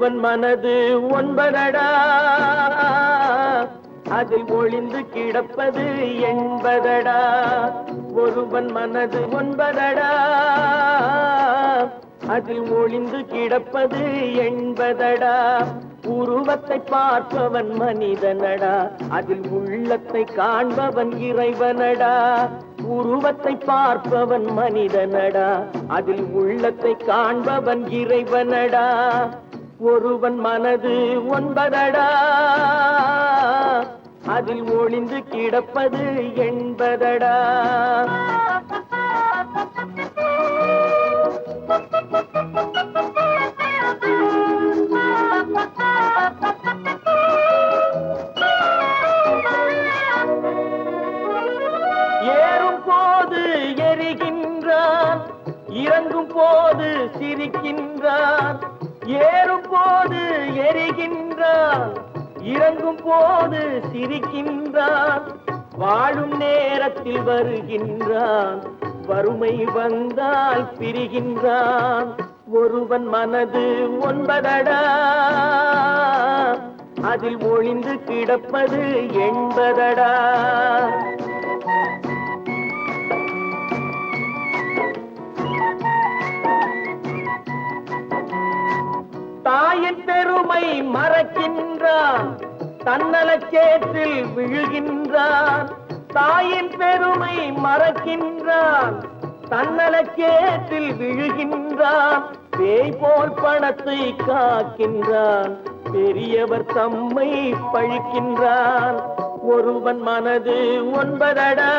ஒருவன் மனது ஒன்பதடா, அதில் ஒளிந்து கிடப்பது என்பதடா. ஒருவன் மனது ஒன்பதடா, அதில் ஒளிந்து கிடப்பது என்பதடா. உருவத்தை பார்ப்பவன் மனிதனடா, அதில் உள்ளத்தை காண்பவன் இறைவனடா. உருவத்தை பார்ப்பவன் மனிதனடா, அதில் உள்ளத்தை காண்பவன் இறைவனடா. ஒருவன் மனது ஒன்பதடா, அதில் ஒளிந்து கிடப்பது என்பதடா. ஏறும் போது எரிகின்றான், இறங்கும் போது சிரிக்கின்றான். ஏறும் போது எரிகின்றான், இறங்கும் போது சிரிக்கின்றான். வாழும் நேரத்தில் வருகின்றான், வறுமை வந்தால் பிரிகின்றான். ஒருவன் மனது ஒன்பதடா, அதில் ஒளிந்து கிடப்பது என்பதடா. தாயின் பெருமை மறக்கின்றான், தன்னலச்சேற்றில் விழுகின்றான். தாயின் பெருமை மறக்கின்றான், தன்னலச்சேற்றில் விழுகின்றான். பேய் போல் பணத்தை காக்கின்றான், பெரியவர் தம்மை பழிக்கின்றான். ஒருவன் மனது ஒன்பதடா,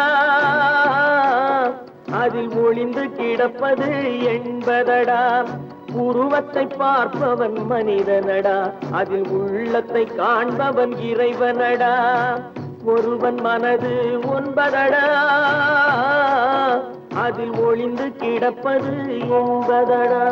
அதில் ஒளிந்து கிடப்பது என்பதடா. உருவத்தை பார்ப்பவன் மனிதனடா, அதில் உள்ளத்தை காண்பவன் இறைவனடா. ஒருவன் மனது ஒன்பதடா, அதில் ஒளிந்து கிடப்பது என்பதடா.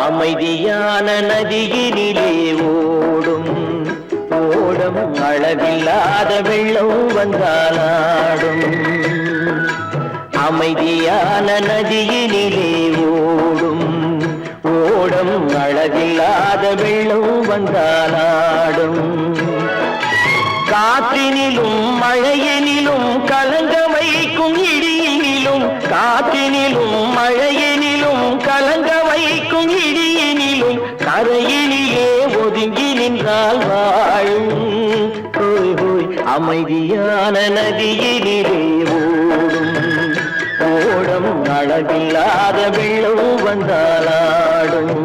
அமைதியான நதியினிலே ஓடும் ஓடம், அளவில்லாத வெள்ளம் வந்தாலாடும். அமைதியான நதியினிலே ஓடும் ஓடம், அளவில்லாத வெள்ளம் வந்தாலாடும். காற்றினிலும் மழையினிலும் கலங்க வைக்கும் இடியினிலும், காற்றினிலும் மழையினிலும் கலங்க வைக்கும் இடியினிலும், கரையினிலே ஒதுங்கி நின்றால் வாழும். ஹோய் ஹோய் அமைதியான நதியினிலே ஓடும் ஓடம், அளவில்லாத வெள்ளம் வந்தாலாடும்.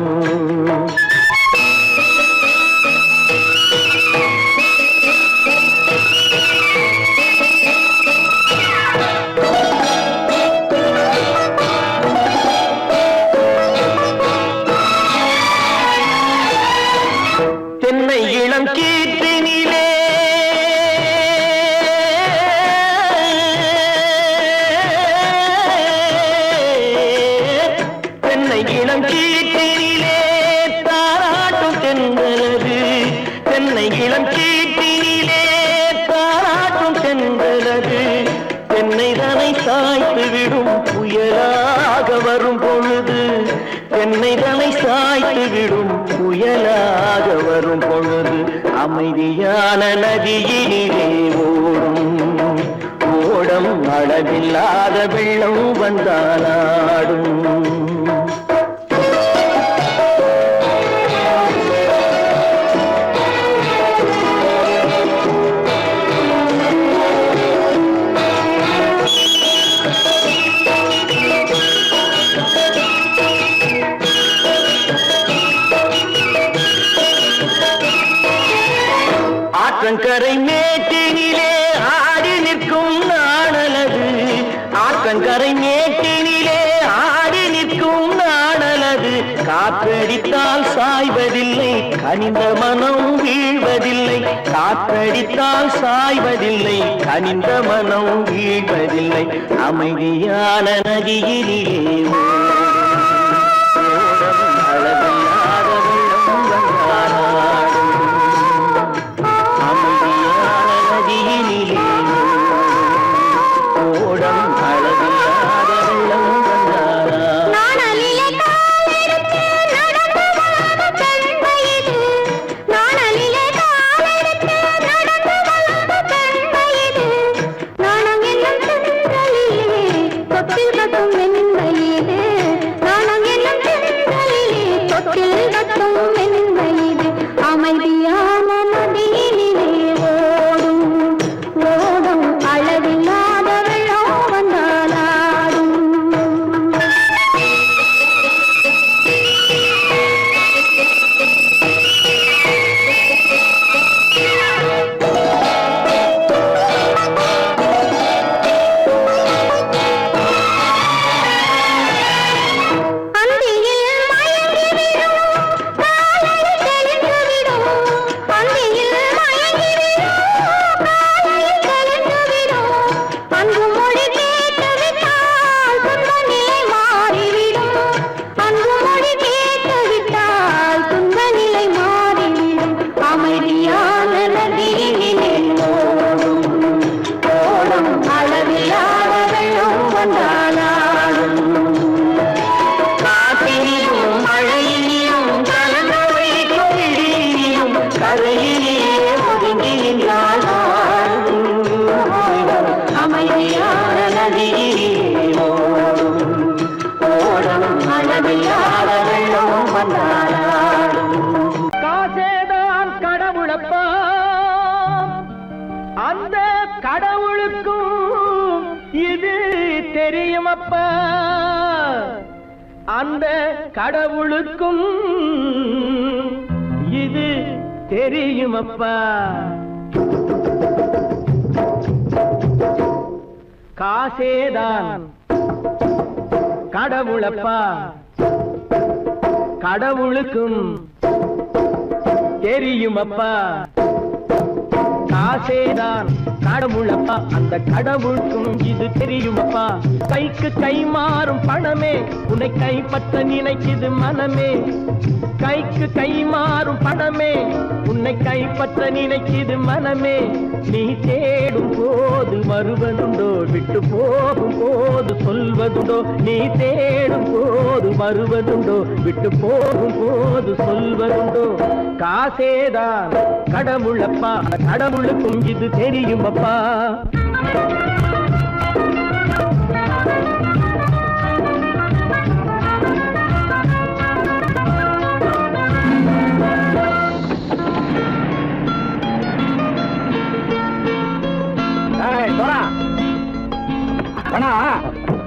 தென்னை இளம் கீற்றினிலே தென்னை இளம் கீற்றினிலே தாராட்டும் தென்றலது. தென்னை இளம் கீற்றினிலே தாராட்டும் தென்றலது. தென்னை தனை சாய்த்து விடும் புயலாக வரும் பொழுது, தென்னை தனை சாய்த்து விடும் புயலாக வரும் பொழுது, அமைதியான நதியினிலே ஓடும் ஓடம், அளவில்லாத வெள்ளம் வந்தாலாடும். மேட்டினிலே ஆடி நிற்கும் நாடலது காற்றடித்தால் சாய்வதில்லை கனிந்த மனம் வீழ்வதில்லை காற்றடித்தால் சாய்வதில்லை கனிந்த மனம் வீழ்வதில்லை அமைதியான நதியிலே காசேதான் கடவுளப்பா அந்த கடவுளுக்கும் இது தெரியுமப்பா அந்த கடவுளுக்கும் இது தெரியுமப்பா காசேதான் கடவுளப்பா கடவுளுக்கும் தெரியுமப்பா காசேதான் கடவுளப்பா அந்த கடவுளுக்கும் இது தெரியுமப்பா கைக்கு கை மாறும் பணமே உன்னை கைப்பற்ற நினைக்குது மனமே கைக்கு கை மாறும் பணமே உன்னை கைப்பற்ற நினைக்குது மனமே நீ தேடும் போது வருவதுண்டோ விட்டு போகும் போது சொல்வதுண்டோ நீ தேடும் போது வருவதுண்டோ விட்டு போகும் போது சொல்வதுண்டோ காசேதான் கடவுளப்பா கடவுளுக்கும் இது தெரியுமப்பா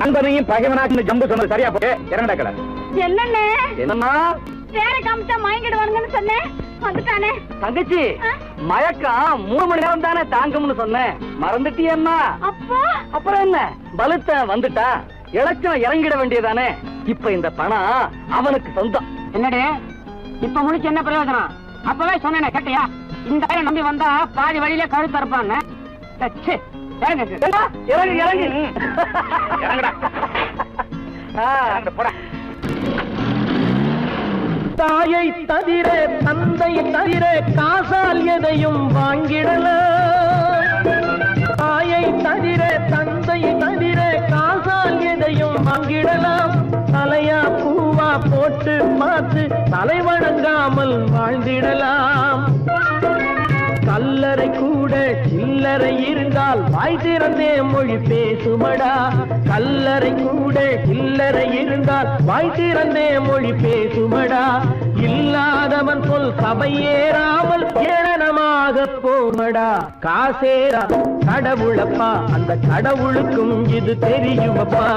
நண்பனையும் பகைவனாக்கு ஜம்பு சொன்னது சரியா போய் இறங்கடா கடை என்னண்ணே என்னன்னா வேற காமிச்சா மயங்கிடுவானுங்கன்னு சொன்னேன் வந்துட்டானே தங்கச்சி மயக்கம் 3 மணி நேரம் தானே தாங்கும்னு சொன்னேன் மறந்துட்டியம்மா அப்பா அப்புறம் என்ன பலுத்த வந்துட்டா இலச்சம் இறங்கிட வேண்டியதானே இப்ப இந்த பணம் அவனுக்கு சொந்தம் என்னடே இப்ப முடிச்சு என்ன பிரயோஜனம் அப்பவே சொன்னேனே கேட்டியா இந்த ஆயிரம் நம்பி வந்தா பாதி வழியில கழுத்து இருப்பான்னு இறங்கு இறங்கு இறங்குடா போடா தாயை தவிர தந்தை தவிர காசால் எதையும் வாங்கிடலாம் தாயை தவிர தந்தை தவிர காசால் எதையும் வாங்கிடலாம் தலையா பூவா போட்டு பார்த்து தலை வணங்காமல் வாழ்ந்திடலாம் கல்லறை கூட சில்லறை இருந்தால் வாய் திறந்தே மொழி பேசுமடா கல்லறை கூட சில்லறை இருந்தால் வாய் திறந்தே மொழி பேசுமடா இல்லாதவன் சொல் சபையேறாமல் ஏளனமாக போமடா காசேரா கடவுளப்பா அந்த கடவுளுக்கும் இது தெரியுமப்பா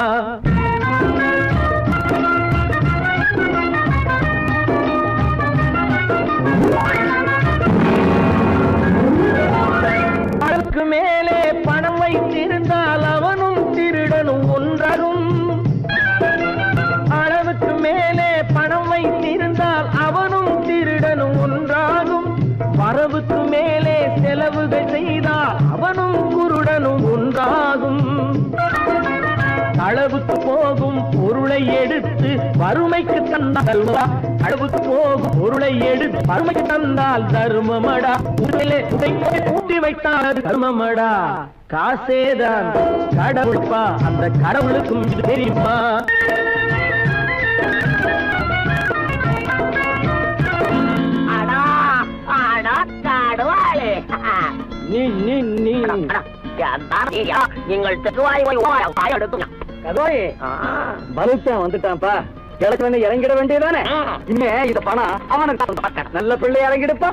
மேலே பணம் வைத்திருந்தால் அவனும் திருடனும் ஒன்றரும் போகும் பொருளை எடுத்து வறுமைக்கு தந்தால் அளவுக்கு போகும் பொருளை எடுத்து வறுமைக்கு தந்தால் தர்மமடா. கூட்டி வைத்தால் தர்மமடா. காசேதான் கடவுள்பா, அந்த கடவுளுக்கும் இது தெரியுமா? நீங்கள் பலுத்தான் வந்துட்டான்ப்பா. கிழக்கு இறங்கிட வேண்டியதானே. இனிமே இந்த பணம் அவனுக்கு நல்ல பிள்ளை இறங்கிடுப்பா.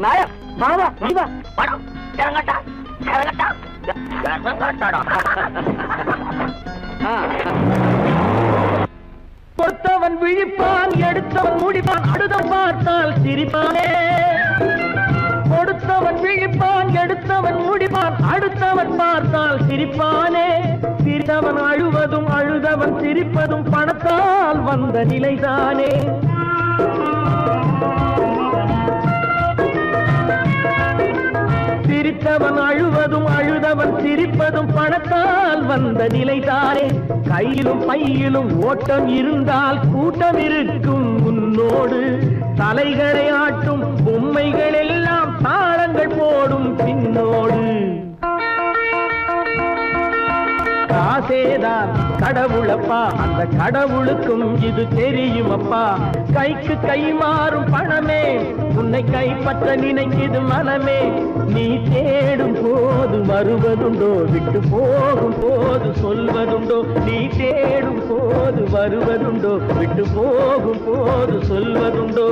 நாயா வாவா வா படம் இறங்கட்டா இறங்கட்டா கொடுத்தவன் விழிப்பான், எடுத்தவன் முடிப்பான், அடுத்தவன் பார்த்தால் சிரிப்பானே. கொடுத்தவன் விழிப்பான், எடுத்தவன் முடிப்பான், அடுத்தவன் பார்த்தால் சிரிப்பானே. சிரித்தவன் அழுவதும் அழுதவன் சிரிப்பதும் பணத்தால் வந்த நிலைதானே. சிரித்தவன் அழுவதும் அழுதவன் சிரிப்பதும் பணத்தால் வந்த நிலைதானே. கையிலும் பையிலும் ஓட்டம் இருந்தால் கூட்டம் இருக்கும் உன்னோடு. தலைகளை ஆட்டும் பொம்மைகள் எல்லாம் தாளங்கள் போடும் பின்னோடு. காசேதான் கடவுளப்பா, அந்த கடவுளுக்கும் இது தெரியுமப்பா. கைக்கு கை மாறும் பணமே உன்னை கைப்பற்ற நினைக்குது மனமே. நீ தேடும் போது வருவதுண்டோ, விட்டு போகும் போது சொல்வதுண்டோ. நீ தேடும் போது வருவதுண்டோ, விட்டு போகும் போது சொல்வதுண்டோ.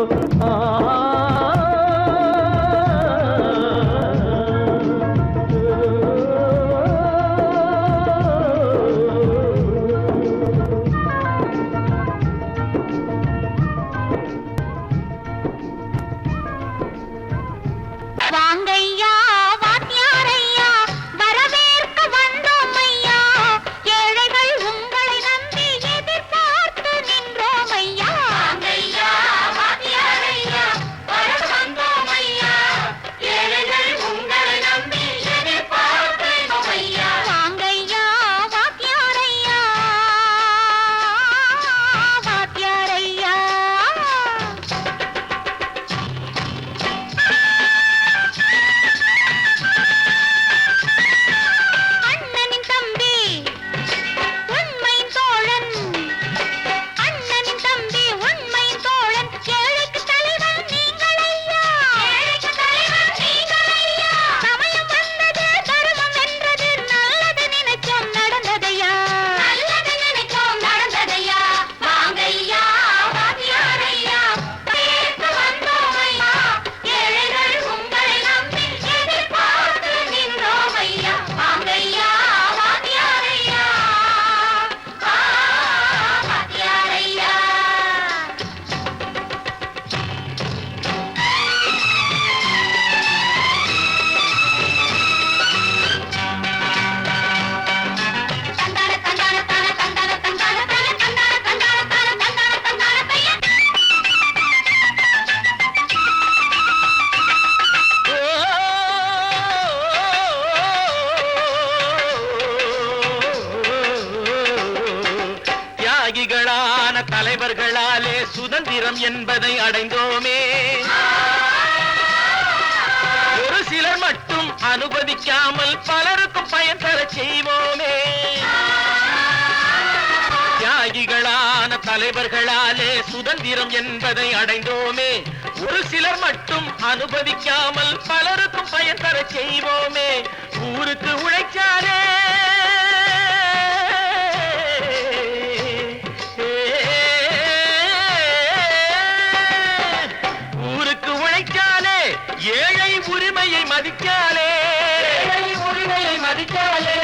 தலைவர்களாலே சுதந்திரம் என்பதை அடைந்தோமே. ஒரு சிலர் மட்டும் அனுமதிக்காமல் பலருக்கும் பயன் தர செய்வோமே. தியாகிகளான தலைவர்களாலே சுதந்திரம் என்பதை அடைந்தோமே. ஒரு சிலர் மட்டும் அனுமதிக்காமல் பலருக்கும் பயன் தர செய்வோமே. ஊருக்கு உழைச்சாலே ஏழை உரிமையை மதிக்காலே, உரிமையை மதிக்காலே.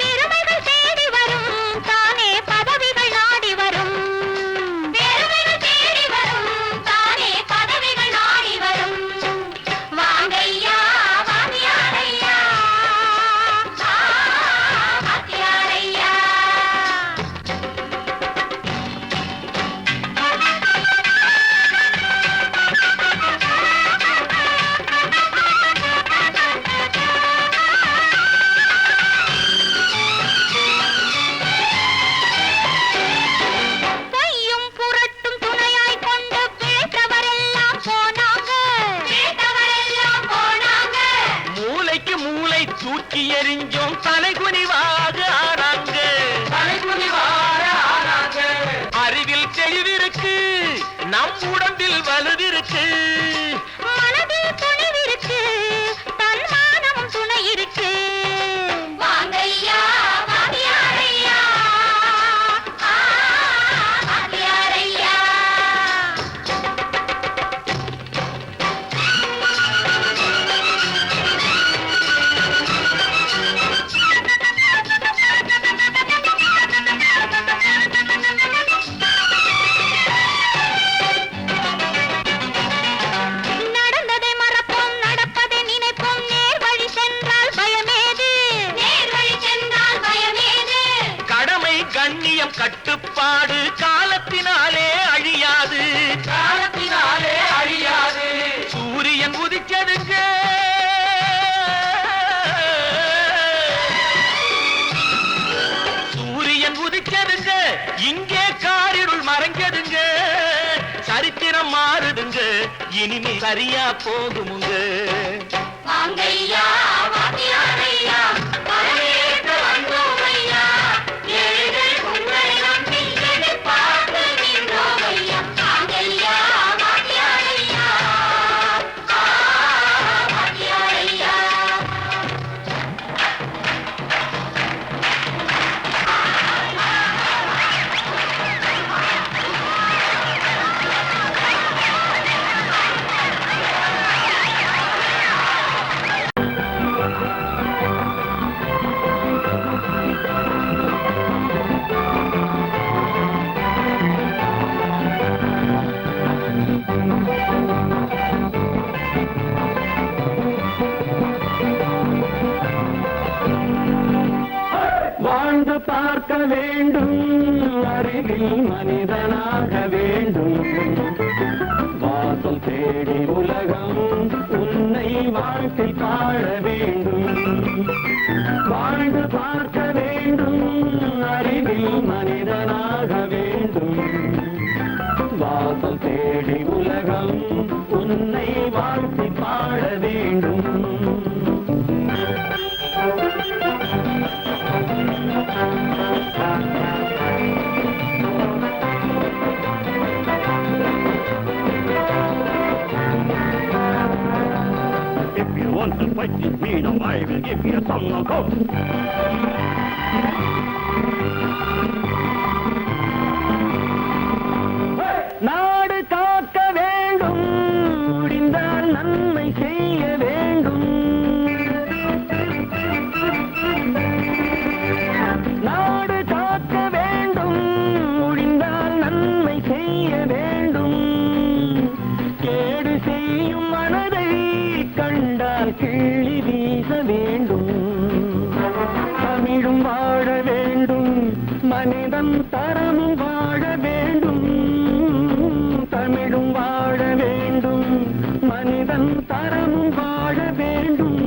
பெருமைகள் தேடி வரும் தானே பதவிகள் நாடி வரும். பெருமைகள் தேடி வரும் தானே பதவிகள் நாடி வரும். வாங்கையா வாங்கியாரையா வாங்கியாரையா. நம் உடம்பில் வலுவிருக்கு, மனதில் துணிவிருக்கு, தன்மானமும் துணை இருக்கு. வாங்கையா வாத்தியாரையா, வாத்தியாரையா. நடந்ததை மறப்போம், நடப்பதை நினைப்போம், நேர் வழி சென்றால் பயமேது, நேர் வழி சென்றால் பயமேது. கடமை கண்ணியம் கட்டுப்பாடு காலத்தினாலே அழியாது, காலத்தினாலே அழியாது. சூரியன் உதிச்சதுங்க, சூரியன் உதிச்சதுங்க, இங்கே காரிருள் மறைஞ்சதுங்க. சரித்திரம் மாறுதுங்க, இனிமே சரியா போகுமுங்க. வாங்கையா வாத்தியாரையா, வரவேற்க வந்தோமையா, ஏழைகள் உங்களை நம்பி எதிர்பார்த்து நின்றோமையா. வாங்கையா வாத்தியாரையா, வாத்தியாரையா. வாழ்ந்து பார்க்க வேண்டும், அறிவில் மனிதனாக வேண்டும். வாசல் தேடி உலகம் உன்னை வாழ்க்கை பாட வேண்டும். வாழ்ந்து பார்க்க வேண்டும், அறிவில் மனிதனாக வேண்டும். வாசல் தேடி உலகம் உன்னை வாழ்க்கை பாட வேண்டும். If you want to fight this mean, I will give you some knockout. நாடு காக்க வேண்டும், முடிந்தால் நன்மை செய்ய வேண்டும். நாடு காக்க வேண்டும், முடிந்தால் நன்மை செய்ய வேண்டும். கேடு செய்யும் மனதை கண்டால் கிள்ளி வீச வேண்டும். தமிழும் வாழ வேண்டும், மனிதன் தரமும் வாழ வேண்டும். தமிழும் வாழ வேண்டும், மனிதன் தரமும் வாழ வேண்டும்.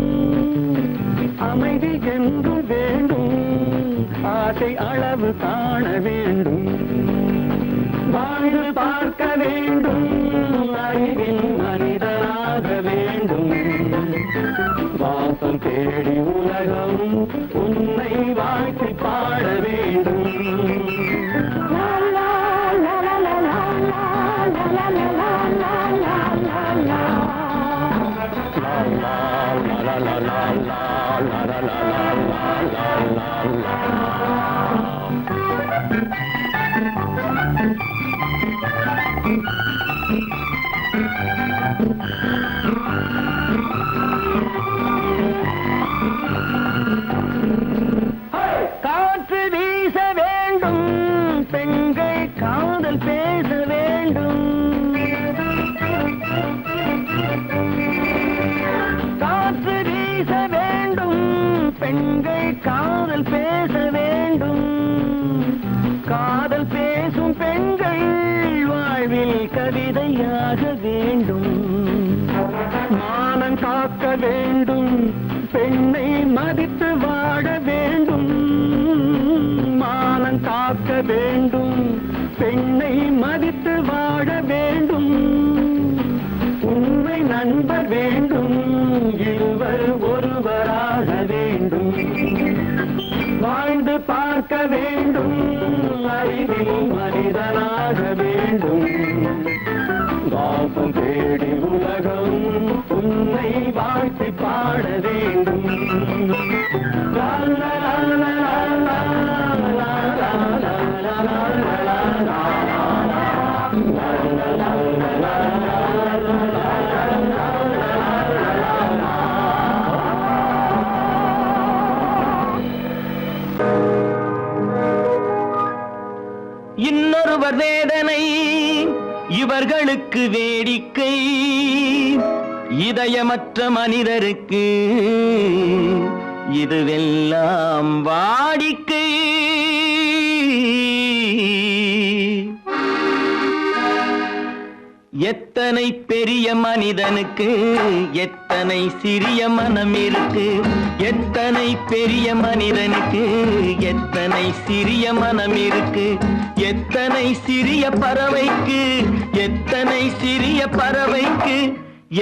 அமைதி என்று வேண்டும், ஆசை அளவு காண வேண்டும். வாழ்ந்து பார்க்க வேண்டும், அறிவில் மனிதனாக வேண்டும். வாசம் தேடி உலகம் உன்னை வாழ்க்கை பாட வேண்டும். லா, லா, லா, லா, லா, லா, லா, லா, லா, லா, லா, லா, லா, லா. லா, லா, லா, லா, லா, லா, லா, லா, லா, லா, லா, லா. காற்று வீச வேண்டும், பெண்கள் காதல் பேச வேண்டும். காற்று வீச வேண்டும், பெண்கள் காதல் பேச வேண்டும். காதல் பேசும் பெண்கள் வாழ்வில் கவிதையாக வேண்டும். மானம் காக்க வேண்டும், பெண்ணை மதித்து வாழ வேண்டும். மானம் காக்க வேண்டும், பெண்ணை மதித்து வாழ வேண்டும். உண்மை நண்பர் வேண்டும், இருவர் ஒருவராக வேண்டும். வாழ்ந்து பார்க்க வேண்டும், அறிவில் மனிதனாக வேண்டும். இன்பம் தேடி உலகம் உன்னை வாழ்த்தி பாட வேண்டும். லா லா லா லா லா லா லா லா லா லா லா. இன்னொருவர் வேதனை இவர்களுக்கு வேடிக்கை, இதயமற்ற மனிதருக்கு இதுவெல்லாம் வாடிக்கை. எத்தனை பெரிய மனிதனுக்கு எத்தனை சிறிய மனம் இருக்கு, எத்தனை பெரிய மனிதனுக்கு எத்தனை சிறிய மனம் இருக்கு, எத்தனை சிறிய பறவைக்கு எத்தனை சிறிய பறவைக்கு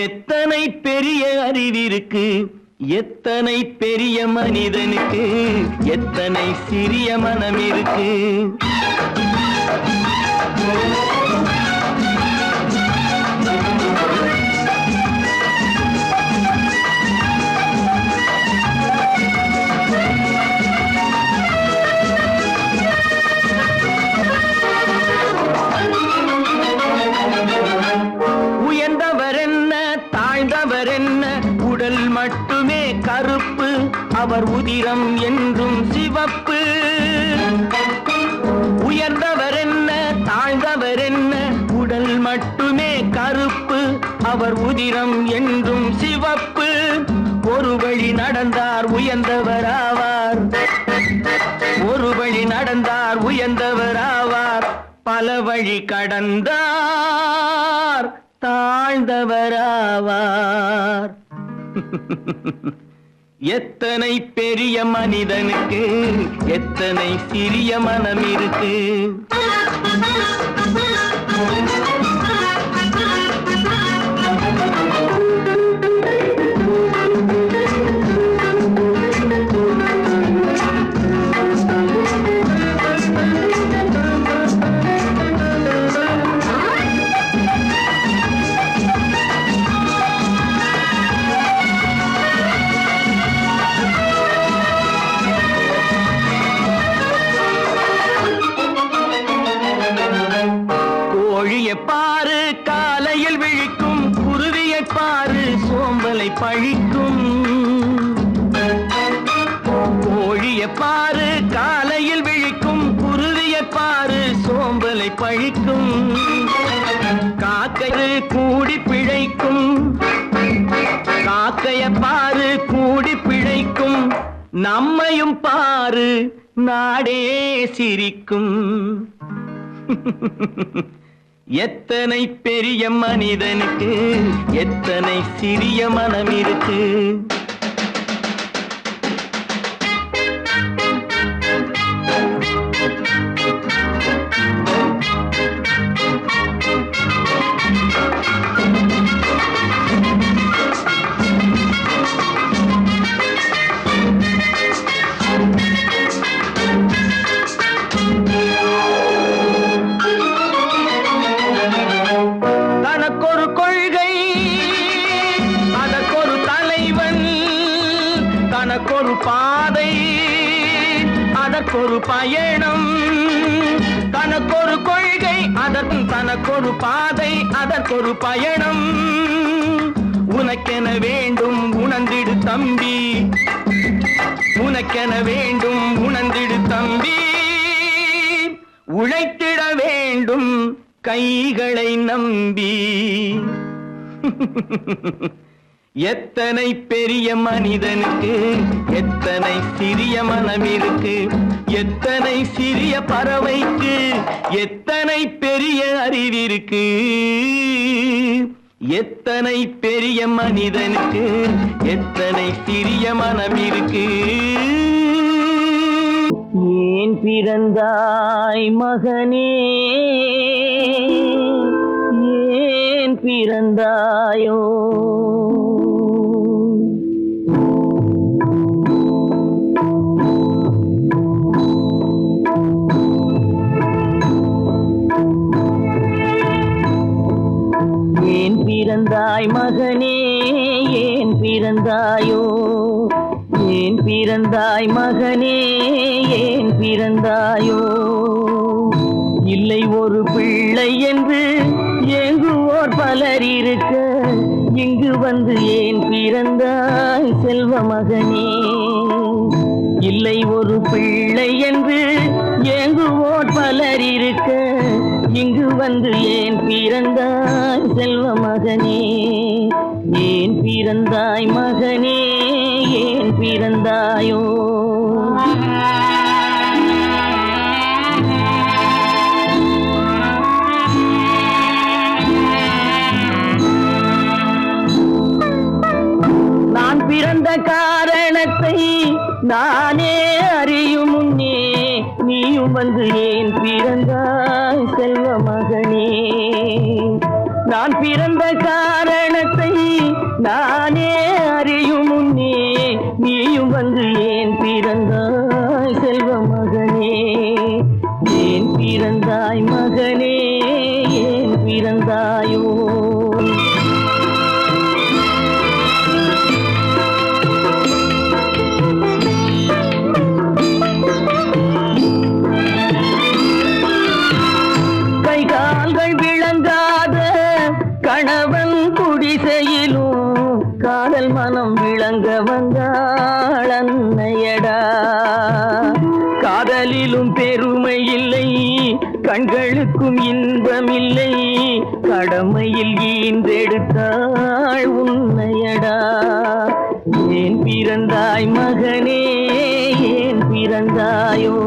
எத்தனை பெரிய அறிவிருக்கு, எத்தனை பெரிய மனிதனுக்கு எத்தனை சிறிய மனம் இருக்கு. உயர்ந்தவர் என்ன தாழ்ந்தவர் என்ன, உடல் மட்டுமே கருப்பு, அவர் உதிரம் என்றும் சிவப்பு. உயர்ந்தவர் என்ன தாழ்ந்தவர் என்ன, உடல் மட்டுமே கருப்பு, அவர் உதிரம் என்றும் சிவப்பு. ஒரு வழி நடந்தார் உயர்ந்தவர் ஆவார், ஒரு வழி நடந்தார் உயர்ந்தவர் ஆவார், பல வழி கடந்தார் தாழ்ந்தவர் ஆவார். எத்தனை பெரிய மனிதனுக்கு எத்தனை சிறிய மனம் இருக்கு. கோழியை பாரு காலையில் விழிக்கும், குருவியை பாரு சோம்பலை பழிக்கும். கோழியை பாரு காலையில் விழிக்கும், குருவியை பாரு சோம்பலை பழிக்கும். காக்கை கூடி பிழைக்கும், காக்கைய பாரு கூடி பிழைக்கும். நம்மையும் பாரு நாடே சிரிக்கும். எத்தனை பெரிய மனிதனுக்கு எத்தனை சிறிய மனம் இருக்கு. தனக்கொரு கொள்கை அதற்கொரு தலைவன், தனக்கொரு பாதை அதற்கொரு பயணம். தனக்கொரு கொள்கை தனக்கொரு பாதை அதற்கொரு பயணம். உனக்கென வேண்டும் உணர்ந்திடு தம்பி, உனக்கென வேண்டும் உணர்ந்திடு தம்பி. உழைத்திட வேண்டும் கைகளை நம்பி. எத்தனை பெரிய மனிதனுக்கு எத்தனை சிறிய மனம் இருக்கு, எத்தனை சிறிய பறவைக்கு எத்தனை பெரிய அறிவிருக்கு. எத்தனை பெரிய மனிதனுக்கு எத்தனை சிறிய மனம் இருக்கு. ஏன் பிறந்தாய் மகனே, ஏன் பிறந்தாயோ. ஏன் பிறந்தாய் மகனே ஏன் பிறந்தாயோ ஏன் பிறந்தாய் மகனே ஏன் பிறந்தாயோ இல்லை ஒரு பிள்ளை என்று ஏங்குவோர் பலர் இருக்க இங்கு வந்து ஏன் பிறந்தாய் செல்வ மகனே இல்லை ஒரு பிள்ளை என்று ஏங்குவோர் பலர் இருக்க இங்கு வந்து ஏன் பிறந்தாய் செல்வ மகனே ஏன் பிறந்தாய் மகனே ஏன் பிறந்தாயோ நான் பிறந்த காரணத்தை நானே அறியும் முன்னே நீயும் வந்து ஏன் பிறந்தாய் செல்வ மகனே நான் பிறந்த காரணத்தை நானே அறியும் முன்னே நீயும் வந்து ஏன் பிறந்தாய் செல்வ மகனே ஏன் பிறந்தாய் மகனே ஏன் பிறந்தாயோ கணவன் குடிசையிலும் காதல் மனம் விளங்க வந்தாள் அன்னையடா காதலிலும் பெருமை இல்லை கண்களுக்கும் இன்பமில்லை கடமையில் ஈன்றெடுத்தாள் உன்னையடா ஏன் பிறந்தாய் மகனே ஏன் பிறந்தாயோ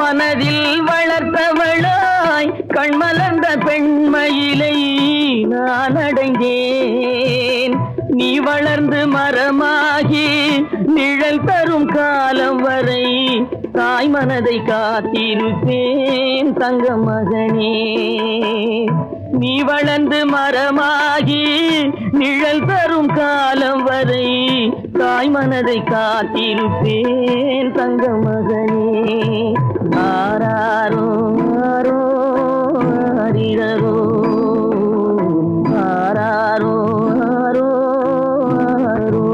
மனதில் வளர்த்தவளாய் கண்மலர்ந்த பெண்மயிலை நான் அடைந்தேன் நீ வளர்ந்து மரமாகி நிழல் தரும் காலம் வரை தாய் மனதை காத்திருப்பேன் தங்க மகனே நீ வளர்ந்து மரமாகி நிழல் தரும் காலம் வரை தாய் மனதை காத்திருப்பேன் தங்க மகனே ஆராரோ ஆரோ ஆரிரரோ ஆராரோ ஆரோ ஆரோ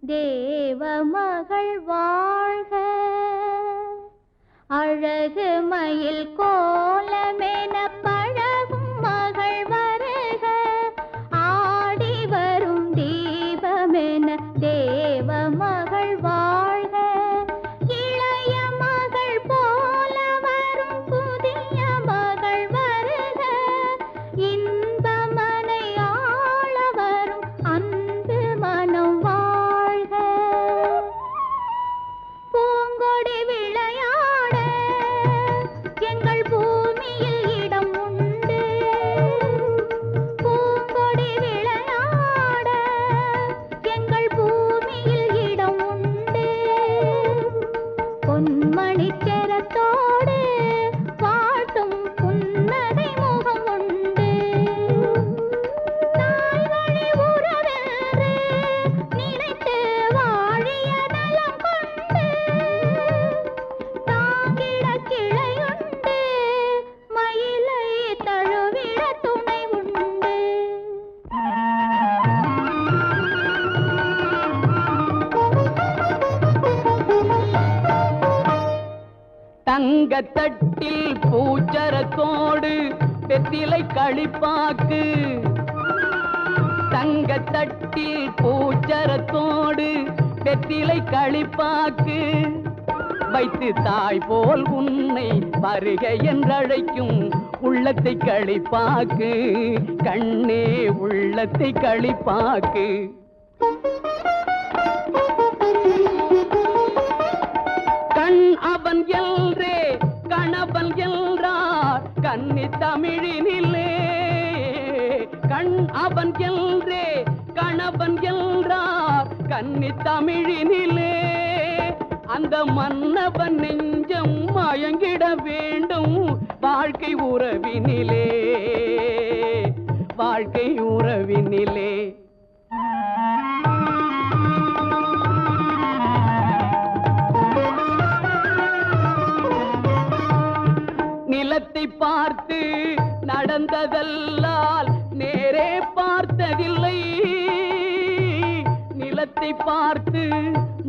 தேவ மகள் வாழ்க அழகு மயில் கோலமென பழகும் மகள் வருக ஆடி வரும் தீபமென தேவ மகள் வாழ்க இளைய மகள் போல வரும் புதிய மகள் வருக இன்பமனை ஆள வரும் அன்பு மனம் பூங்கொடி விளையாட எங்கள் பூமியில் இடம் உண்டு பூங்கொடி விளையாட எங்கள் பூமியில் இடம் உண்டு பொன்மணி செரத்தோடு பாட்டும் புன்னகை முகம் உண்டு தாய் வழி உறவென்று நினைத்து வாழிய நலம் கொண்டு தாங்கிட கிளையுண்டு மயிலை தழுவிட துணை உண்டு தங்கத்தட்டில் பூச்சரத்தோடு வெத்திலை களிப்பாக்கு தங்கத்தட்டில் பூச்சரத்தோடு வெற்றிலை களிப்பாக்கு வைத்து தாய் போல் உன்னை வருக என்றழைக்கும் உள்ளத்தை களிப்பாக்கு கண்ணே உள்ளத்தை களிப்பாக்கு. கண் அவன் எல்ரே கணவன் என்றார் கன்னி தமிழினிலே. கண் அவன் எல்ரே கணவன் என்றார் கன்னி தமிழினிலே. அந்த மன்னவன் நெஞ்சம் மயங்கிட வேண்டும் வாழ்க்கை உறவினிலே, வாழ்க்கை உறவினிலே. நிலத்தை பார்த்து நடந்ததல்லால் நேரே பார்த்ததில்லை. நிலத்தை பார்த்து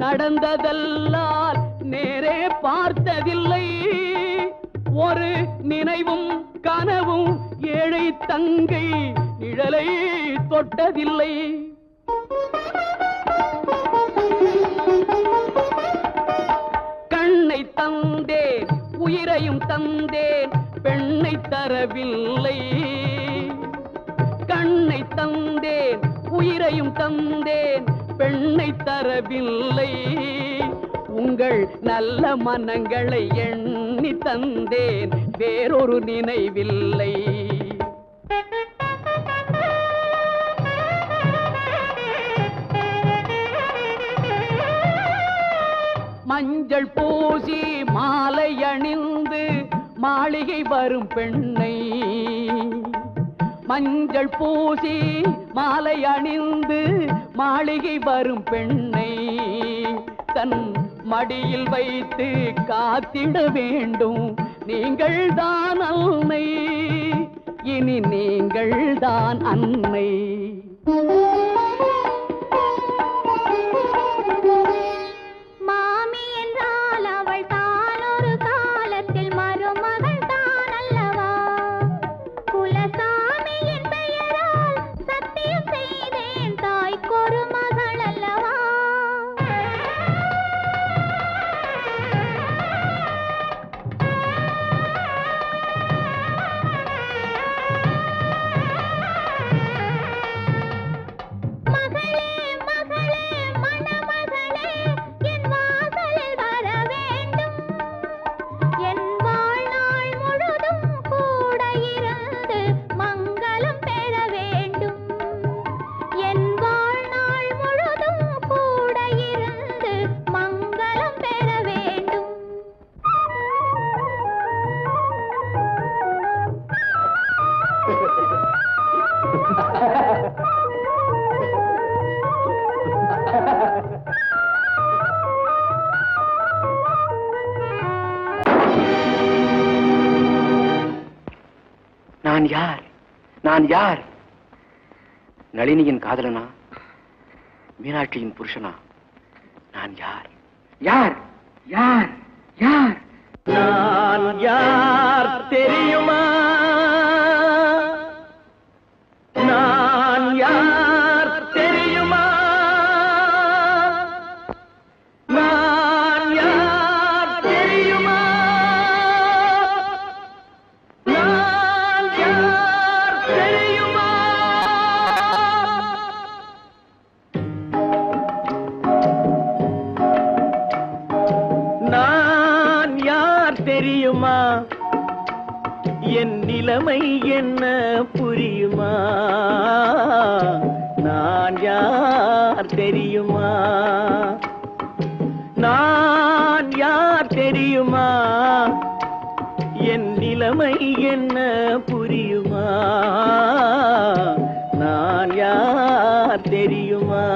நடந்ததல்லால் நேரே பார்த்ததில்லை. ஒரு நினைவும் கனவும் ஏழை தங்கை நிழலை தொட்டதில்லை. கண்ணை தந்தேன் உயிரையும் தந்தேன் பெண்ணை தரவில்லை. கண்ணை தந்தேன் உயிரையும் தந்தேன் பெண்ணை தரவில்லை. உங்கள் நல்ல மனங்களை எண்ணி தந்தேன் வேறொரு நினைவில்லை. மஞ்சள் பூசி மாலை அணிந்து மாளிகை வரும் பெண்ணை, மஞ்சள் பூசி மாலை அணிந்து மாளிகை வரும் பெண்ணை தன் மடியில் வைத்து காத்திட வேண்டும். நீங்கள் தான் அன்னை, இனி நீங்கள் தான் அன்னை. மாமி என்றால் அவள் தான் ஒரு காலத்தில் மருமகள் தான் அல்லவா? குலசாமியின் பெயரால் சத்தியம் செய்தேன் தாய்க்கொரு மகள் அல்லவா? மகளே மகளே மணமகளே என் வாசலில் வர வேண்டும். என் வாழ்நாள் முழுதும் கூட இருந்து மங்களம் பெற வேண்டும். என் வாழ்நாள் முழுதும் கூட இருந்து மங்களம் பெற வேண்டும். நான் யார்? நான் யார்? நளினியின் காதலனா? மீனாட்சியின் புருஷனா? நான் யார்? யார்? யார்? யார்? நான் யார் தெரியுமா? நான் யார் தெரியுமா? நான் யார் தெரியுமா? நான் யார் தெரியுமா? நான் யார் தெரியுமா? என் நிலைமை என்ன புரியுமா? நான் யார் தெரியுமா? நான் யார் தெரியுமா? என் நிலைமை என்ன புரியுமா? நான் யார் தெரியுமா?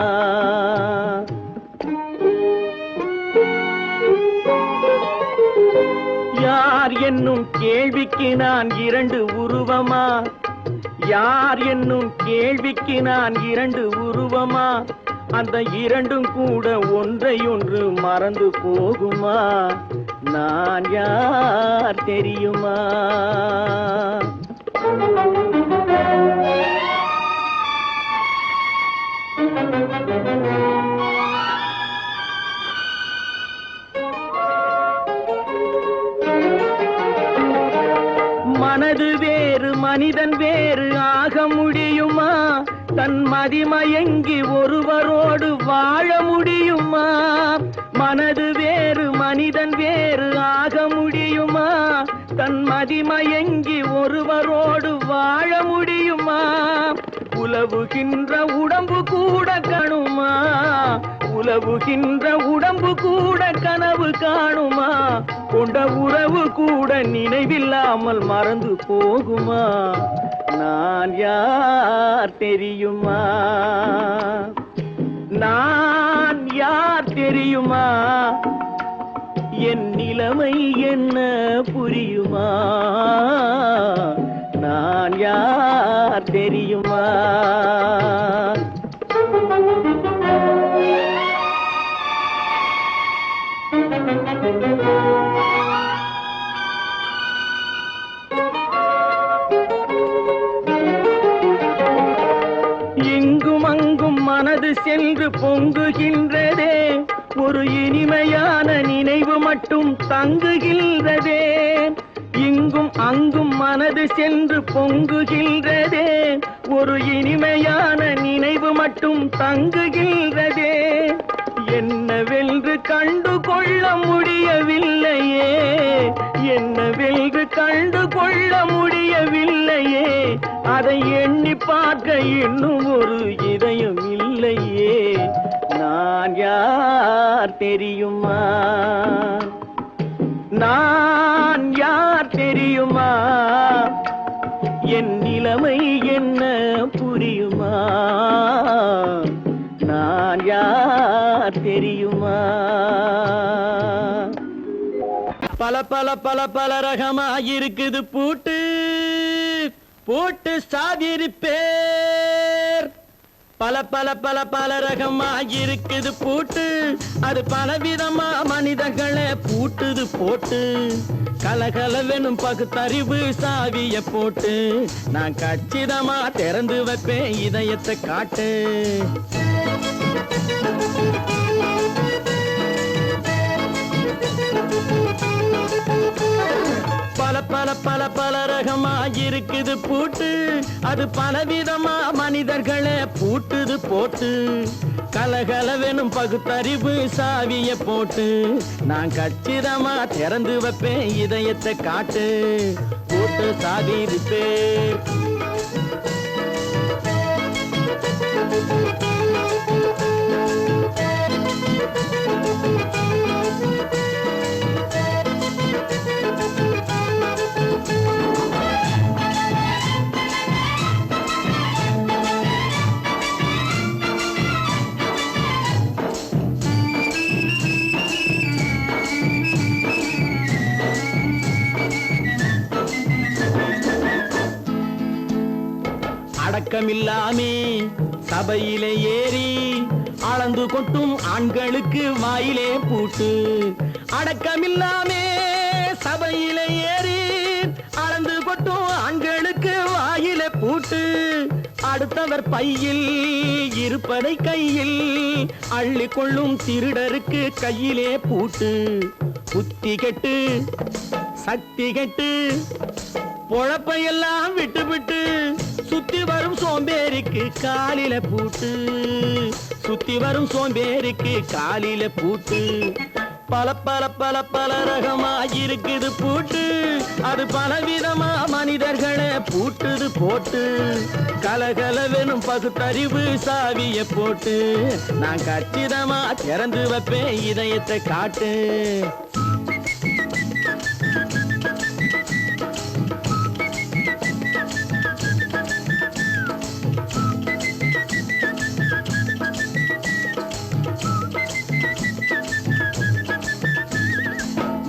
யார் என்னும் கேள்விக்கு நான் இரண்டு உருவமா? யார் என்னும் கேள்விக்கு நான் இரண்டு உருவமா? அந்த இரண்டும் கூட ஒன்றையொன்று மறந்து போகுமா? நான் யார் தெரியுமா? முடியுமா தன் மதிமயங்கி ஒருவரோடு வாழ முடியுமா மனது வேறு மனிதன் வேறு ஆக முடியுமா தன் மதிமயங்கி ஒருவரோடு வாழ முடியுமா உலவுகின்ற உடம்பு கூட கணுமா உலவுகின்ற உடம்பு கூட கனவு காணுமா கொண்ட உறவு கூட நினைவில்லாமல் மறந்து போகுமா நான் யார் தெரியுமா நான் யார் தெரியுமா என் நிலைமை என்ன புரியுமா நான் யார் தெரியுமா இங்கும் அங்கும் மனது சென்று பொங்குகின்றதே ஒரு இனிமையான நினைவு மட்டும் தங்குகின்றதே இங்கும் அங்கும் மனது சென்று பொங்குகின்றதே ஒரு இனிமையான நினைவு மட்டும் தங்குகின்றதே என்னவென்று கண்டு கொள்ள முடியவில்லையே என்னவென்று கண்டு கொள்ள முடியவில்லையே அதை எண்ணி பார்க்க இன்னும் ஒரு இதயம் இல்லையே நான் யார் தெரியுமா நான் யார் தெரியுமா என் நிலைமை என்ன புரியுமா நான் யார் தெரியுமா பல பல பல பல ரகமா இருக்குது பூட்டு போட்டு சாதிருப்பேர் பல பல பல பல ரகமா இருக்குது பூட்டு அது பலவிதமா மனிதர்களை பூட்டுது போட்டு கலகலவெனும் பகுத்தறிவு சாவிய போட்டு நான் கச்சிதமா திறந்து வைப்பேன் இதயத்தை காட்டு பல பல பல பல ரகமா இருக்குது பூட்டு அது பலவிதமா மனிதர்களை பூட்டுது போட்டு கலகலவெனும் பகுத்தறிவு சாவிய போட்டு நான் கச்சிதமா திறந்து வைப்பேன் இதயத்தை காட்டு போட்டு சாதிருப்பேன் அடக்கமில்லாமே சபையிலே ஏறி அளந்து கொட்டும் ஆண்களுக்கு வாயிலே பூட்டு அடக்கமில்லாமே சபையிலே ஏறி அளந்து கொட்டும் ஆண்களுக்கு வாயிலே பூட்டு அடுத்தவர் பையில் இருப்பதை கையில் அள்ளி கொள்ளும் திருடருக்கு கையிலே பூட்டு புத்தி கெட்டு சக்தி கெட்டு பொழப்பையெல்லாம் விட்டு விட்டு சுத்தி வரும் சோம்பேறிக்கு காலில பூட்டு சுத்தி வரும் சோம்பேறிக்கு காலில பூட்டு பல பல பல பல ரகமா இருக்குது பூட்டு அது பலவிதமா மனிதர்களை பூட்டுது போட்டு கலகலவெனும் பகுத்தறிவு சாவிய போட்டு நான் கச்சிதமா திறந்து வைப்பேன் இதயத்தை காட்டு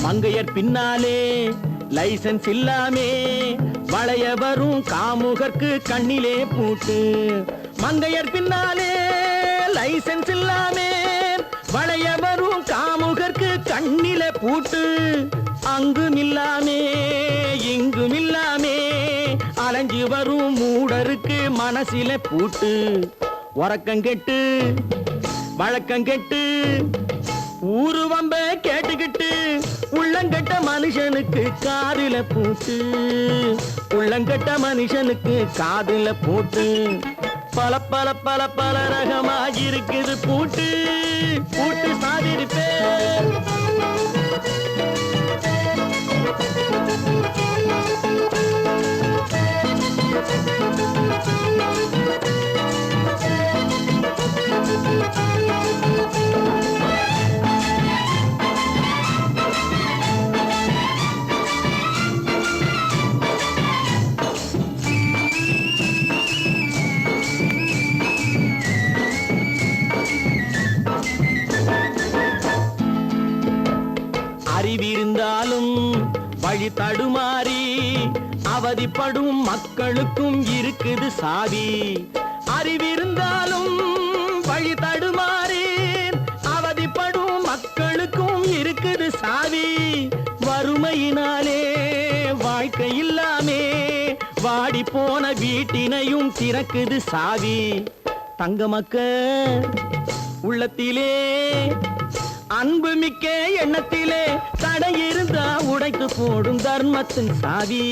மங்கையர் பின்னாலே லைசன்ஸ் இல்லாமே வளைய வரும் காமுகர்க்கு கண்ணிலே பூட்டு மங்கையர் பின்னாலே லைசன்ஸ் இல்லாமே வளைய வரும் காமுகர்க்கு கண்ணிலே பூட்டு அங்கும் இல்லாமே இங்கும் இல்லாமே அலைஞ்சு வரும் மூடருக்கு மனசிலே பூட்டு உறக்கம் கெட்டு வழக்கம் கெட்டு ஊரு வம்ப கேட்டுக்கிட்டு உள்ளங்கட்ட மனுஷனுக்கு காதுல பூட்டு, உள்ளங்கட்ட மனுஷனுக்கு காதுல பூட்டு. பல பல பல பல ரகமாக இருக்குது பூட்டு, பூட்டு சாதிருப்பே. அறிவிருந்தாலும் வழி தடுமாறி அவதிப்படும் மக்களுக்கும் இருக்குது சாவி. அறிவிருந்தாலும் வழி தடுமாறி அவதிப்படும் மக்களுக்கும் இருக்குது சாவி. வறுமையினாலே வாழ்க்கை இல்லாமே வாடி போன வீட்டினையும் திறக்குது சாவி. தங்க மக்க உள்ளத்திலே அன்பு மிக்க எண்ணத்திலே தடையிருந்தா உடைத்து போடும் தர்மத்தின் சாவி,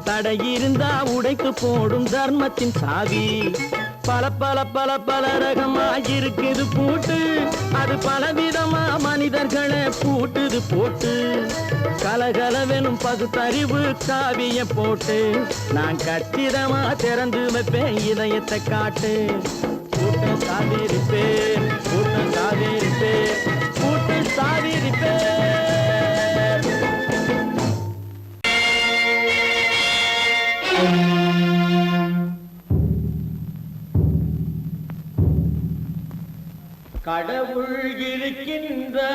தடையிருந்தா உடைத்து போடும் தர்மத்தின் சாவி. பல பல பல பல ரகமாயிருக்குது பூட்டு, அது பலவிதமா மனிதர்களை பூட்டுது போட்டு. கலகலவெனும் பகுத்தறிவு சாவிய போட்டு நான் கச்சிதமா திறந்து வைப்பேன் இதயத்தை காட்டு. கூட்டம் சாதிருப்பேன், கூட்டம் சாதிருப்பேன், கூட்டம் சாதிருப்பேன். கடவுள் இருக்கின்றார்,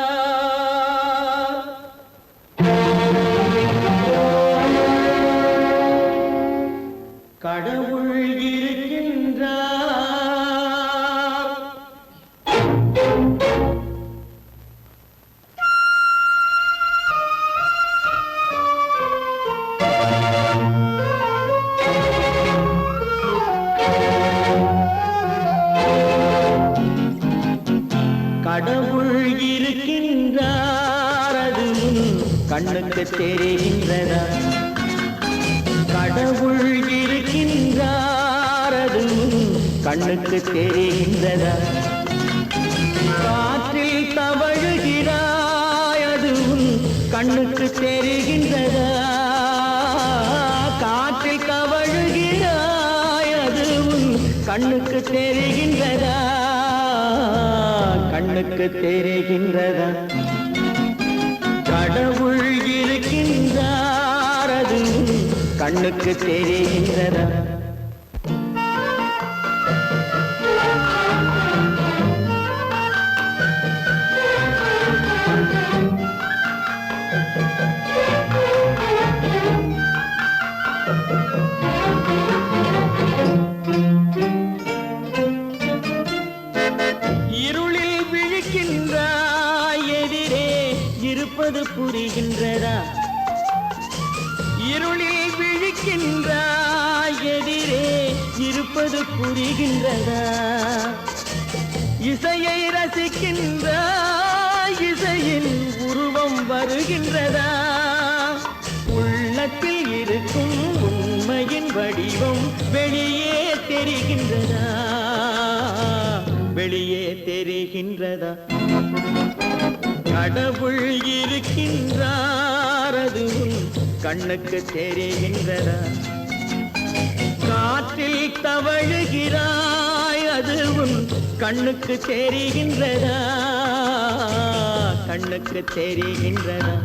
கடவுள் இருக்கின்றார். கடவுள் இருக்கின்றார், அது கண்ணுக்கு தெரிகின்றதா? கடவுள் இருக்கின்றார், அது கண்ணுக்கு தெரிகின்றதா? காற்றில் தவழுகிறாய், அது கண்ணுக்கு தெரிகின்றதா? காற்றில் தவழுகிறாய், அது கண்ணுக்கு தெரிகின்றதா? கண்ணுக்கு தெரிகின்றதா? கடவுள் இருக்கின்றார், அது கண்ணுக்கு தெரிகின்றதா? இருளில் விழிக்கின்றாய், எதிரே இருப்பது புரிகின்றதா? இருளில் விழிக்கின்றாய், எதிரே இருப்பது புரிகின்றதா? இசையை ரசிக்கின்றாய், இசையின் உருவம் வருகின்றதா? உள்ளத்தில் இருக்கும் உண்மையின் வடிவம் வெளியே தெரிகின்றதா? வெளியே தெரிகின்றதா? கடவுள் இருக்கின்றார், அது கண்ணுக்கு தெரிகின்றதா? காற்றில் தவழுகிறாய், அது கண்ணுக்கு தெரிகின்றதா? கண்ணுக்கு தெரிகின்றதா?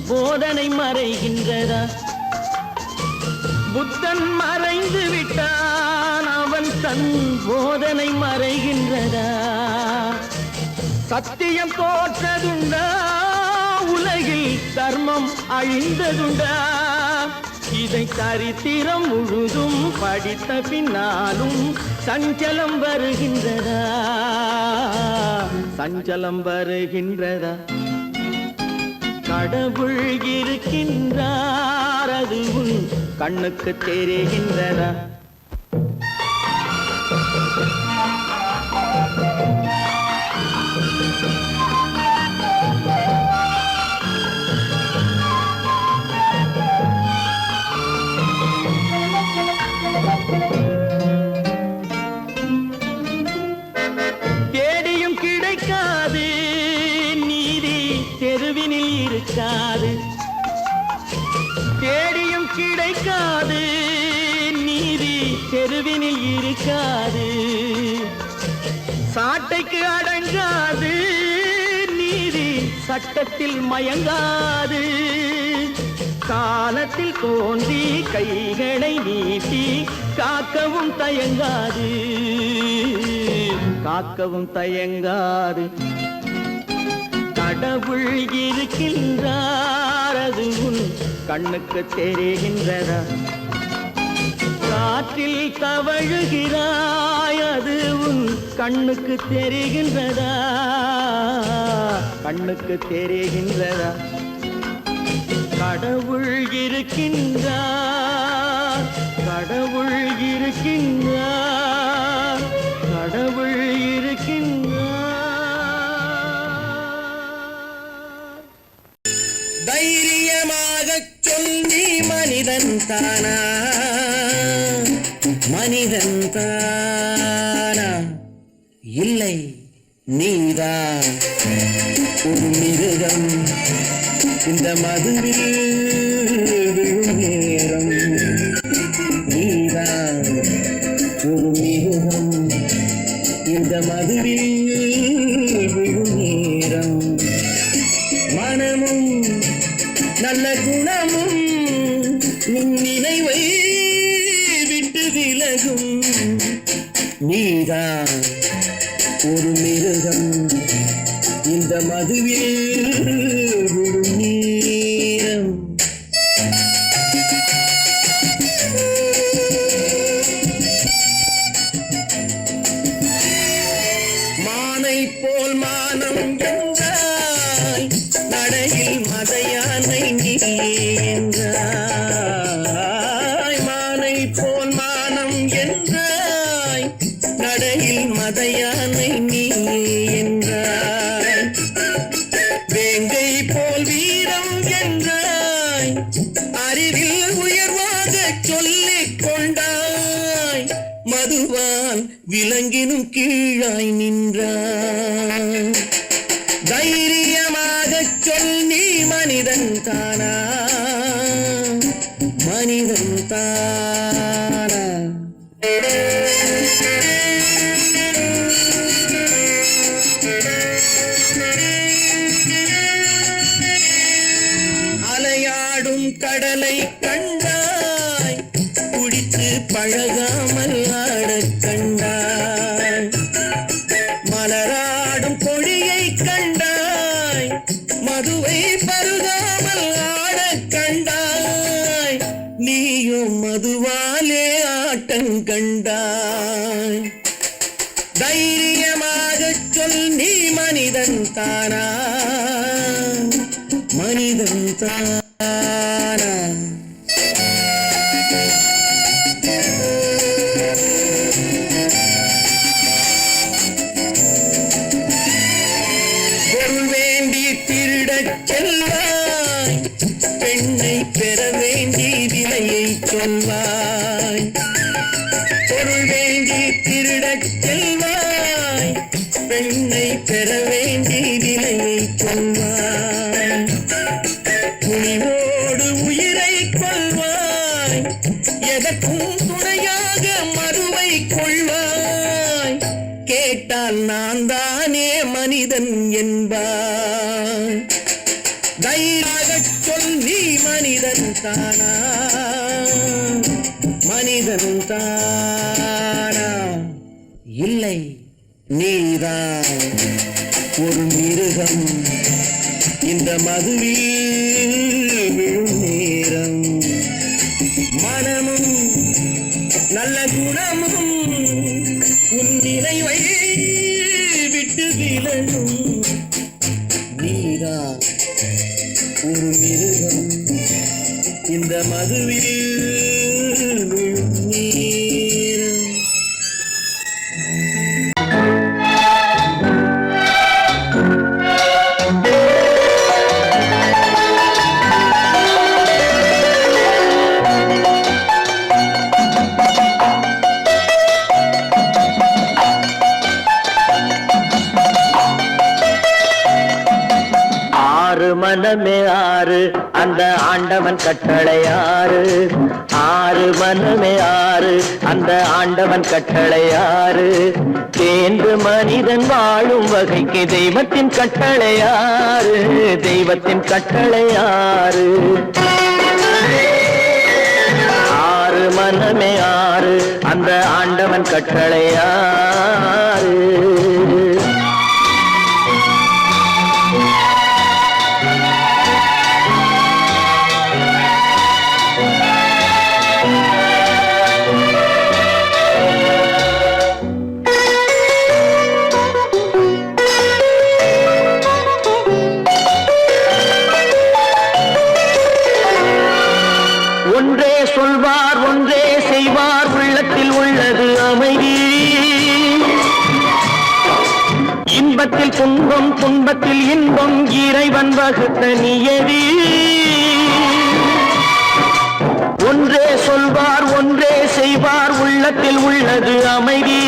போதனை மறைகின்றதா? புத்தன் மறைந்து விட்டான், அவன் தன் போதனை மறைகின்றதா? சத்தியம் தோற்றதுண்டா? உலகில் தர்மம் அழிந்ததுண்டா? இதை சரித்திரம் முழுதும் படித்த பின்னாலும் சஞ்சலம் வருகின்றதா, சஞ்சலம் வருகின்றதா? கடவுள் இருக்கின்றார், அது உன் கண்ணுக்கு தெரிகின்றதா? தேடியும் கிடைக்காது நீதி தெருவினில் இருக்காது, தேடியும் கிடைக்காது நீதி தெருவினில் இருக்காது, சாட்டைக்கு அடங்காது நீதி சட்டத்தில் மயங்காது, காலத்தில் தோன்றி கைகளை நீட்டி காக்கவும் தயங்காது, காக்கவும் தயங்காது. கடவுள் இருக்கின்றார், அது உன் கண்ணுக்கு தெரிகின்றதா? காற்றில் தவழுகிறாய், அது உன் கண்ணுக்கு தெரிகின்றதா, கண்ணுக்கு தெரிகின்றதா? கடவுள் இருக்கின்றார், கடவுள் இருக்கின்றார், கடவுள் இருக்கின்றார். தைரியமாகச் சொல்லி மனிதன் தானா, மனிதன் தானா? இல்லை, நீதான் ஒரு மிருகம். இந்த மதுவில் விழும் நேரம் நீதான் ஒரு மிருகம். இந்த மதுவில் விழும் நேரம் மனமும் நல்ல குணமும் உன் நினைவை விட்டு விலகும். நீதான் ஒரு மிருகம். இந்த மதுவில் விழும் நேரம் மானை போல் மானம் என்றாய், நடையில் மதையானை நீ என்றாய். மானை போல் மானம் என்றாய், நடையில் மதையானை நீ என்றாய். வேங்கை போல் வீரம் என்றாய், அறிவில் உயர்வாக சொல்லிக் கொண்டாய். மதுவால் விலங்கினும் கீழாய் நின்றாய். தைரியமாகச் சொல், நீ மனிதன் தானா, மனிதன் தானா? அலையாடும் கடலை கண்டாய், குடித்து பழகாமல் ஆடக் கண்டாய். மலராடும் பொழியை கண்டாய், மதுவை பருகாமல் ஆடக் கண்டாய். நீயும் மதுவாலே ஆட்டங்கண்டாய். தைரியமாகச் சொல், நீ மனிதன் தானா, மனிதன் தானா? பொருள் வேண்டி திருடச் செல்வாய், பெண்ணை பெற வேண்டி விலையை சொல்வாய். பொருள் வேண்டி திருடச் செல்வாய், பெண்ணை பெற வேண்டி விலையை சொல்வாய். துணிவோடு உயிரை கொள்வாய், எதற்கும் துணையாக மறுவை கொள்வாய். கேட்டால் நான் தானே மனிதன் என்பாய். தைரியமாகச் சொல், நீ மனிதன் தானா, மனிதன் தானா? இல்லை, நீதான் ஒரு மிருகம். இந்த மதுவில் விழும் நேரம் மனமும் உன் நினைவை விட்டு விலகும் நீதான் ஒரு மிருகம் இந்த மதுவில் நீர் மனமே ஆறு அந்த ஆண்டவன் கட்டளை ஆறு ஆறு மனமே ஆறு அந்த ஆண்டவன் கட்டளை ஆறு தேர்ந்து மனிதன் வாழும் வகைக்கு தெய்வத்தின் கட்டளை ஆறு தெய்வத்தின் கட்டளை ஆறு ஆறு மனமே ஆறு அந்த ஆண்டவன் கட்டளை ஆறு ஒன்றே சொல்வார் ஒன்றே செய்வார் உள்ளத்தில் உள்ளது அமைதி இன்பத்தில் துன்பம் துன்பத்தில் இன்பம் இறைவன் வகுத்த நியதி ஒன்றே சொல்வார் ஒன்றே செய்வார் உள்ளத்தில் உள்ளது அமைதி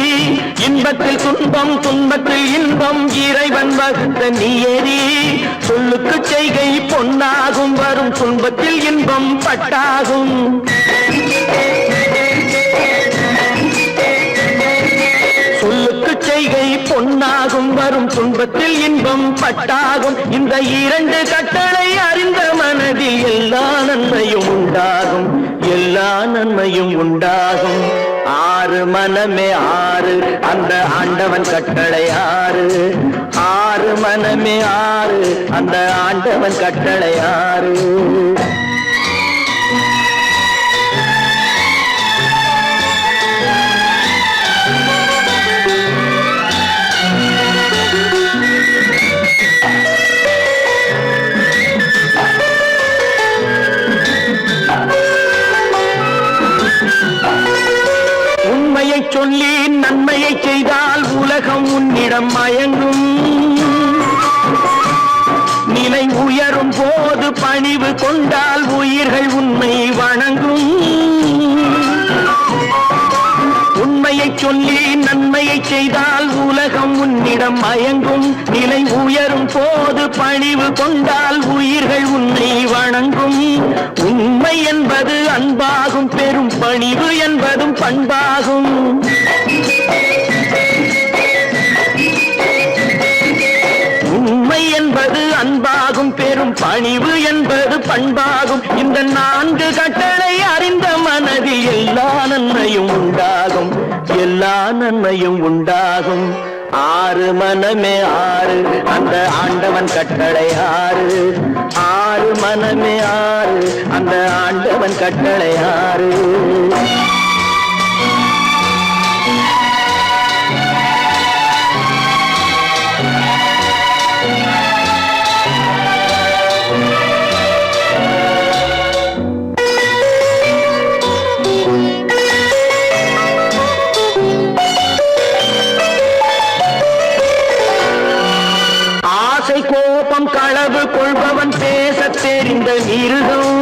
இன்பத்தில் துன்பம் துன்பத்தில் இன்பம் இறைவன் வகுத்த நியதி சொல்லுக்கு செய்கை பொன்னாகும் வரும் துன்பத்தில் இன்பம் பட்டாகும் சொல்லுக்கு செய்கை பொன்னாகும் வரும் துன்பத்தில் இன்பம் பட்டாகும் இந்த இரண்டு கட்டளை அறிந்த மனதில் எல்லா நன்மையும் உண்டாகும் எல்லா நன்மையும் உண்டாகும் ஆறு மனமே ஆறு அந்த ஆண்டவன் கட்டளை ஆறு ஆறு மனமே ஆறு அந்த ஆண்டவன் கட்டளை ஆறு உண்மையை சொல்லி நன்மையை செய்தால் உலகம் உன்னிடம் மயங்கும் நிலை உயரும் போது பணிவு கொண்டால் உயிர்கள் உன்னை வணங்கும் உண்மையை சொல்லி நன்மையை செய்தால் உலகம் உன்னிடம் மயங்கும் நிலை உயரும் போது பணிவு கொண்டால் உயிர்கள் உன்னை வணங்கும் உண்மை என்பது அன்பாகும் பெரும் பணிவு என்பதும் பண்பாகும் உண்மை என்பது அன்பாகும் பெரும் பணிவு என்பது பண்பாகும் இந்த நான்கு கட்டளை அறிந்த மனதில் எல்லா நன்மையும் உண்டாகும் எல்லா நன்மையும் உண்டாகும் ஆறு மனமே ஆறு அந்த ஆண்டவன் கட்டளை ஆறு ஆறு மனமே ஆறு அந்த ஆண்டவன் கட்டளை ஆறு கோபம் களவு கொள்பவன் பேச தெரிந்த மிருகம்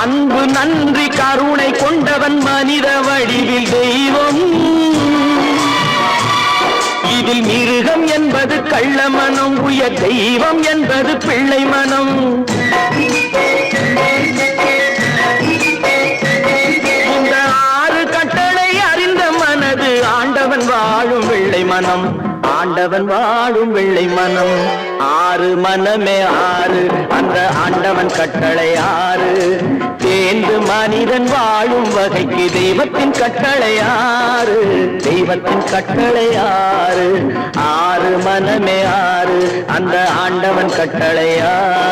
அன்பு நன்றி கருணை கொண்டவன் மனித வடிவில் தெய்வம் இதில் மிருகம் என்பது கள்ள மனம் உயர் தெய்வம் என்பது பிள்ளை மனம் இந்த ஆறு கட்டளை அறிந்த மனது ஆண்டவன் வாழும் வெள்ளை மனம் ஆண்டவன் வாழும் வெள்ளை மனம் ஆறு மனமே ஆறு அந்த ஆண்டவன் கட்டளை ஆறு தேர்ந்து மனிதன் வாழும் வகைக்கு தெய்வத்தின் கட்டளை ஆறு தெய்வத்தின் கட்டளை ஆறு ஆறு மனமே ஆறு அந்த ஆண்டவன் கட்டளை ஆறு